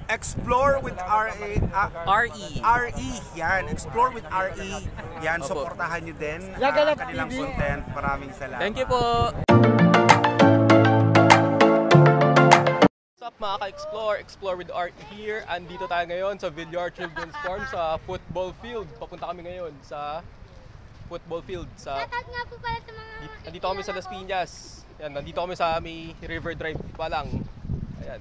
Explore with RE. RE. Yan. Explore with RE. Yan. Supportahan nyo din kanilang content. Maraming salamat. Thank you po. What's up mga ka-explore? Explore with Art here. Andito tayo ngayon sa Villar Children's Farm sa football field. Papunta kami ngayon sa football field. Shoutout nga po pala sa mga... Nandito kami sa Las Piñas. Yan, nandito kami sa may River Drive pa lang. Ayan.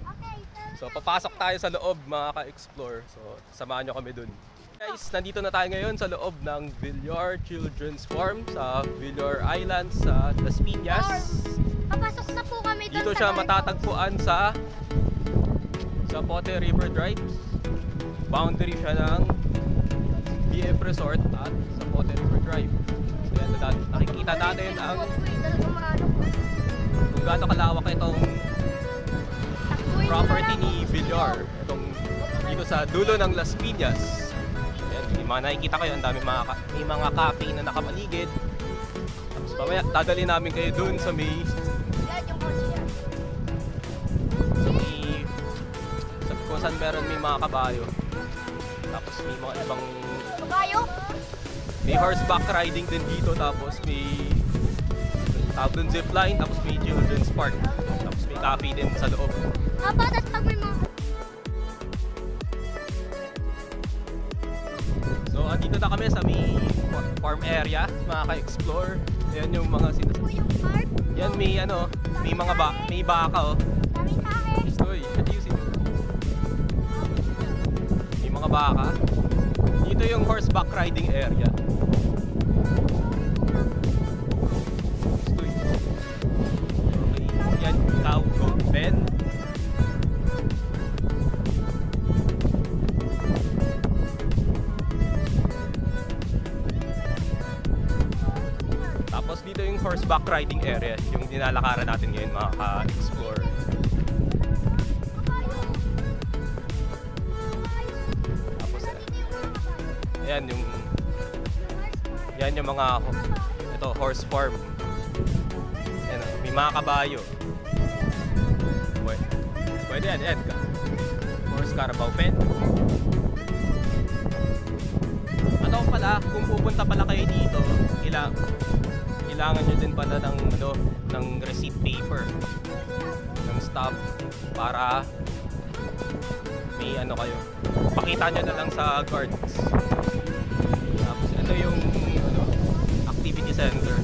So papasok tayo sa loob mga ka-explore. So samahan nyo kami dun. Guys, nandito na tayo ngayon sa loob ng Villar Children's Farm sa Villar Islands sa Las Piñas. Papasok na po kami doon. Dito siya matatagpuan sa Pote River Drive. Boundary siya ng BF Resort at sa Pote River Drive. So yan, nakikita natin ang kung gaano kalawak itong property ni Villar. Itong dito sa dulo ng Las Piñas. Ayan, yung mga nakikita kayo, ang dami may mga cafe na nakapaligid. Tapos mamaya, dadali namin kayo dun sa may kung saan meron may mga kabayo. Tapos may mga ibang kabayo? May horseback riding din dito. Tapos may tawag dun zipline. Tapos may children's park. Tapos may cafe din sa loob. Tapos pag may mga... So andito na kami sa may farm area, mga ka-explore. Ayan yung mga sinasabi. yung park? Yan may ano, may mga may baka oh. Daming tahe. Stoy, ayusin. May mga baka. Dito yung horseback riding area. Stoy. Okay, yan cow goat pen. Tapos dito yung horseback riding area, yung nilalakaran natin ngayon mga ka-explore. Tapos ayan yung mga ito, horse farm. Ayan, may mga kabayo. Pwede yan. Horse Carabao pen. Ano pala, kung pupunta pala kayo dito, kailangan nyo din pala ng receipt paper, ng stamp, para may ano kayo, pakita nyo na lang sa guards. Tapos ito yung activity center.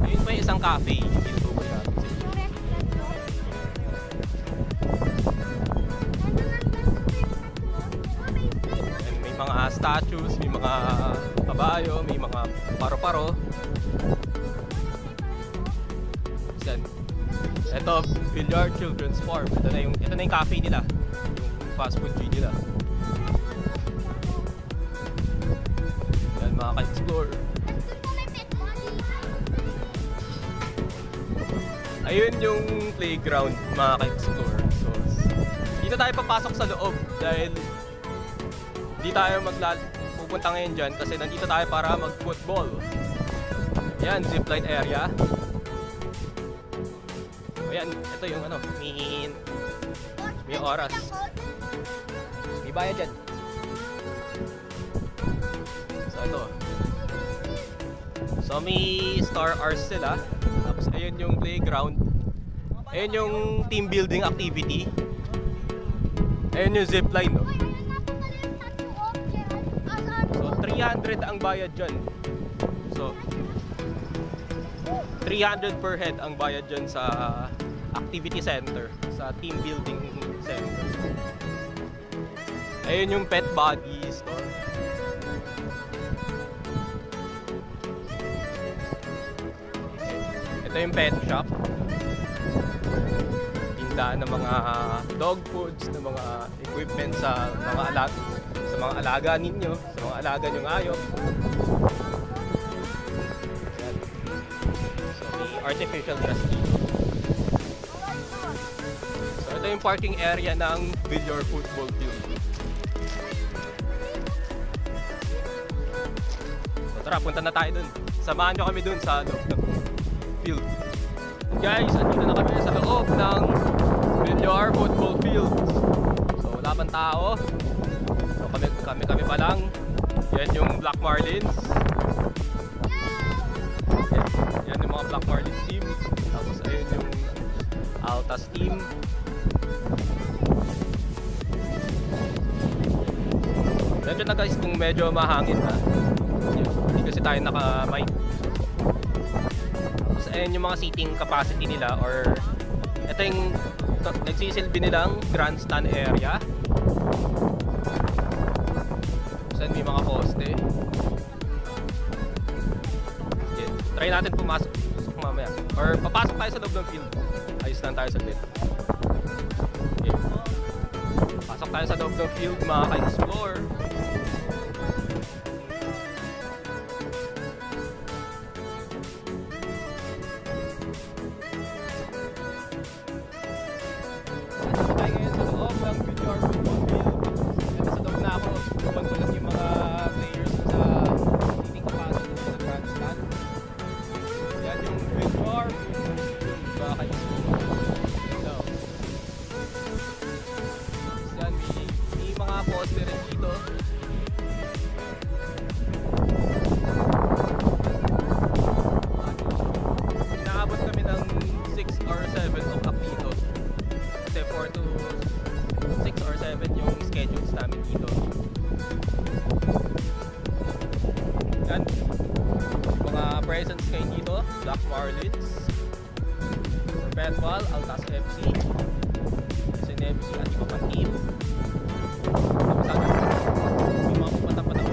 Ayun pa yung isang cafe, yung tukoy natin sila. May mga statues, may mga kabayo, may mga paro-paro. Ito, Villar Children's Farm. Ito na yung cafe nila. Yung fast food chain nila. Yan mga ka-explore. Ayun yung playground mga ka-explore. So, dito tayo papasok sa loob dahil hindi tayo pupunta ngayon dyan kasi nandito tayo para mag-football. Yan, zipline area. Ayan, ito yung may oras. May bayad dyan. So ito. So may Star Hours sila. Tapos ayun yung playground. Ayun yung team building activity. Ayun yung zipline, no? So 300 ang bayad dyan. So 300 per head ang bayad dyan sa activity center, sa team building center. Ayun yung pet body store. Ito yung pet shop. Tindahan ng mga dog foods, ng mga equipment sa mga alaga ninyo, sa mga alaga nyong ayok. Artificial grass dito. So ito yung parking area ng Villar Football Field. So tara, punta na tayo dun. Samahan nyo kami dun sa loob ng field. Guys, andito na kami sa loob ng Villar Football Field. So tao. So kami pa lang. Yan yung Black Marlins. Yan yung mga Black Marlins team. Tapos ayun yung Altas team. Medyo na guys kung medyo mahangin na. Hindi kasi tayo naka-mic. Tapos ayun yung mga seating capacity nila, or ito yung nagsisilbi nilang grandstand area. Saan may mga poste. Sige, try natin pumasok mamaya. Or papasok tayo sa loob ng field. Ayos lang tayo saglit. Okay. Pasok tayo sa loob ng field, mga ka-explore. Tayo ngayon sa loob ng Junior Football Field. Sa loob na ako, iwan ko lang yung mga players sa seating capacity sa grandstand. Yan yung Junior mga ka-explore. So, yan, may mga poster rin dito. Inaabot kami ng 6 or 7 o'clock dito. Kasi 4 to 6 or 7 yung schedules namin dito. Yan. Mga presents ngayon dito. Black Marlins, Perpetual, Altas FC, SNFC at iba pang team. Tapos ano, yung mga pumatang-patang.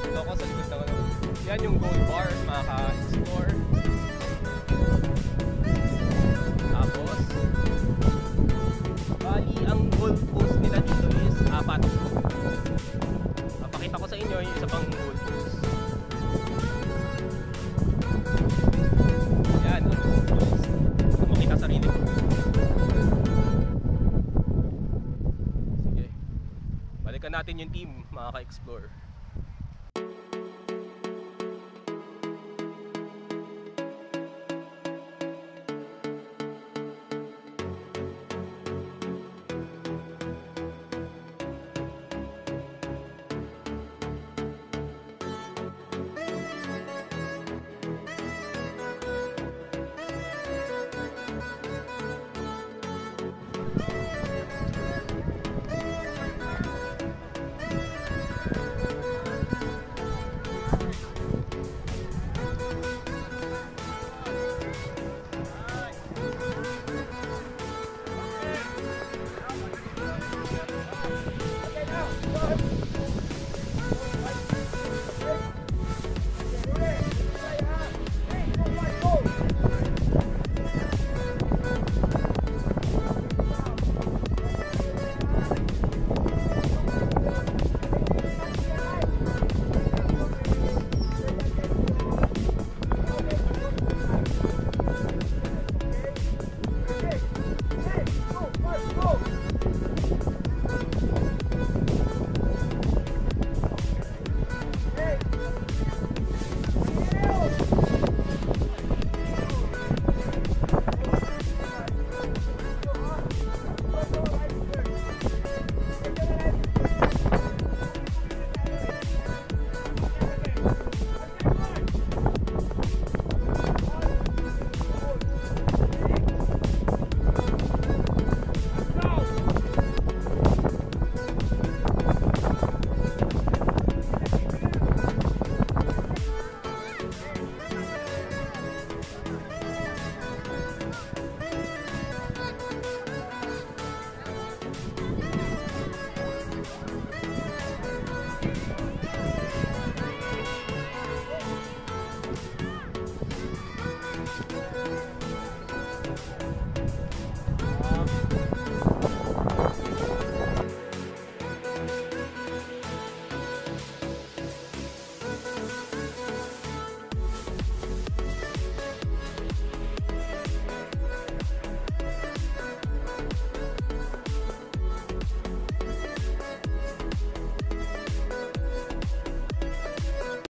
Dito ako sa likod ng ano. Yan yung gold bar, mga ka-explore. Tapos, bali, ang goal post nila dito is 4. Papakita ko sa inyo yung isa pang goal post. Yan, makita sarili ko. Sige, balikan natin yung team, mga ka-explore.